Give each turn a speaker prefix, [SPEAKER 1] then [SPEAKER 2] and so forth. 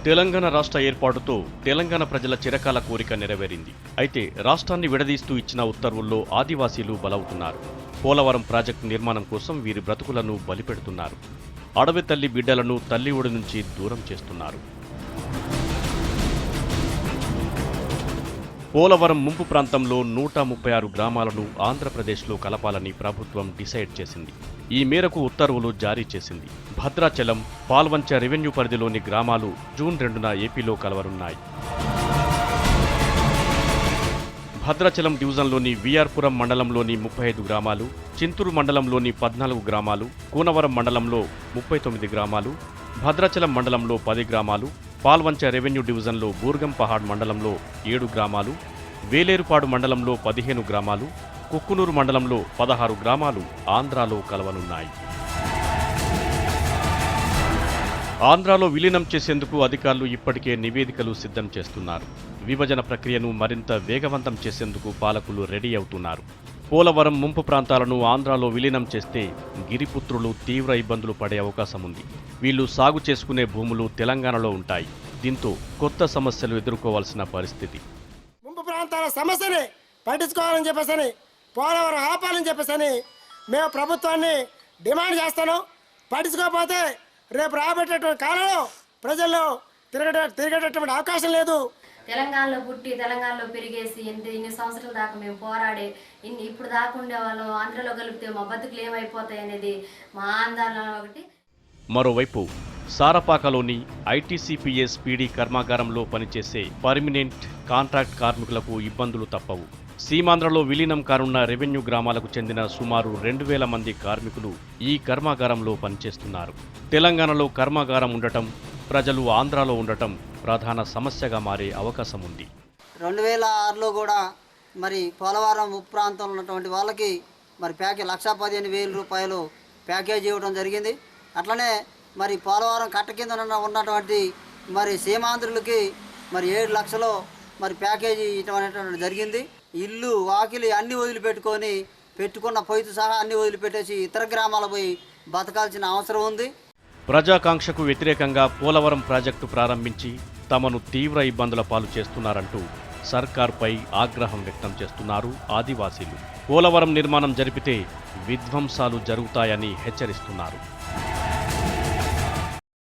[SPEAKER 1] తెలంగాణ రాష్ట్ర ఏర్పాటుతో తెలంగాణ ప్రజల చిరకాల కోరిక నెరవేరింది. అయితే రాష్ట్రాన్ని విడదీస్తూ ఇచ్చిన ఉత్తర్వుల్లో ఆదివాసీలు బలవుతున్నారు. పోలవరం ప్రాజెక్టు నిర్మాణం కోసం వీరి బ్రతుకులను బలిపెడుతున్నారు. అడవి తల్లి బిడ్డలను తల్లి ఒడి నుంచి దూరం చేస్తున్నారు. పోలవరం ముంపు ప్రాంతంలో 136 గ్రామాలను ఆంధ్రప్రదేశ్లో కలపాలని ప్రభుత్వం డిసైడ్ చేసింది. ఈ మేరకు ఉత్తర్వులు జారీ చేసింది. భద్రాచలం, పాల్వంచ రెవెన్యూ పరిధిలోని గ్రామాలు జూన్ 2న ఏపీలో కలవనున్నాయి. భద్రాచలం డివిజన్లోని వీఆర్పురం మండలంలోని 35 గ్రామాలు, చింతూరు మండలంలోని 14 గ్రామాలు, కూనవరం మండలంలో 39 గ్రామాలు, భద్రాచలం మండలంలో 10 గ్రామాలు, పాల్వంచ రెవెన్యూ డివిజన్లో బూర్గం పహాడ్ మండలంలో 7 గ్రామాలు, వేలేరుపాడు మండలంలో 15 గ్రామాలు, కుక్కునూరు మండలంలో 16 గ్రామాలు ఆంధ్రాలో కలవనున్నాయి. ఆంధ్రాలో విలీనం చేసేందుకు అధికారులు ఇప్పటికే నివేదికలు సిద్ధం చేస్తున్నారు. విభజన ప్రక్రియను మరింత వేగవంతం చేసేందుకు పాలకులు రెడీ అవుతున్నారు. పోలవరం ముంపు ప్రాంతాలను ఆంధ్రాలో విలీనం చేస్తే గిరిపుత్రులు తీవ్ర ఇబ్బందులు పడే అవకాశం ఉంది. వీళ్లు సాగు చేసుకునే భూములు తెలంగాణలో ఉంటాయి. దీంతో కొత్త సమస్యలు ఎదుర్కోవాల్సిన పరిస్థితి.
[SPEAKER 2] ముంపు ప్రాంతాల సమస్యని పట్టించుకోవాలని చెప్పేసి, పోలవరం ఆపాలని చెప్పేసి మేము ప్రభుత్వాన్ని డిమాండ్ చేస్తాను. పట్టించుకోకపోతే రేపు రాబట్టేటువంటి కాలంలో ప్రజల్లో తిరిగేటటువంటి అవకాశం లేదు.
[SPEAKER 3] తెలంగాణలో పుట్టి తెలంగాణలో పెరిగేసి ఇన్ని సంవత్సరాల దాకా మేము పోరాడి ఇప్పుడు దాకా ఉండేవాళ్ళం ఆంధ్రలో కలిపితే మా బతుకులు ఏమైపోతాయి అనేది మా ఆందోళన ఒకటి.
[SPEAKER 1] మరోవైపు సారపాకలోని ఐటీసీపీఎస్ పీడీ కర్మాగారంలో పనిచేసే పర్మినెంట్ కాంట్రాక్ట్ కార్మికులకు ఇబ్బందులు తప్పవు. సీమాంధ్రలో విలీనం కానున్న రెవెన్యూ గ్రామాలకు చెందిన సుమారు 2000 మంది కార్మికులు ఈ కర్మాగారంలో పనిచేస్తున్నారు. తెలంగాణలో కర్మాగారం ఉండటం, ప్రజలు ఆంధ్రాలో ఉండటం ప్రధాన సమస్యగా మారే అవకాశం ఉంది.
[SPEAKER 4] 2006లో కూడా మరి పోలవరం ఉప్ ప్రాంతంలో ఉన్నటువంటి వాళ్ళకి మరి 1,15,000 రూపాయలు ప్యాకేజీ ఇవ్వడం జరిగింది. అట్లనే మరి పోలవరం కట్ట కింద ఉన్నటువంటి మరి సీమాంధ్రులకి మరి 7 లక్షలు మరి ప్యాకేజీ ఇవ్వడం జరిగింది. ఇల్లు వాకిలి అన్ని వదిలిపెట్టుకొని పెట్టుకున్న పొయ్యితో సహా అన్ని వదిలిపెట్టేసి ఇతర గ్రామాలకు పోయి బతకాల్సిన అవసరం ఉంది.
[SPEAKER 1] ప్రజాకాంక్షకు వ్యతిరేకంగా పోలవరం ప్రాజెక్టు ప్రారంభించి తమను తీవ్ర ఇబ్బందుల పాలు చేస్తున్నారంటూ సర్కార్పై ఆగ్రహం వ్యక్తం చేస్తున్నారు ఆదివాసీలు. పోలవరం నిర్మాణం జరిపితే విధ్వంసాలు జరుగుతాయని హెచ్చరిస్తున్నారు.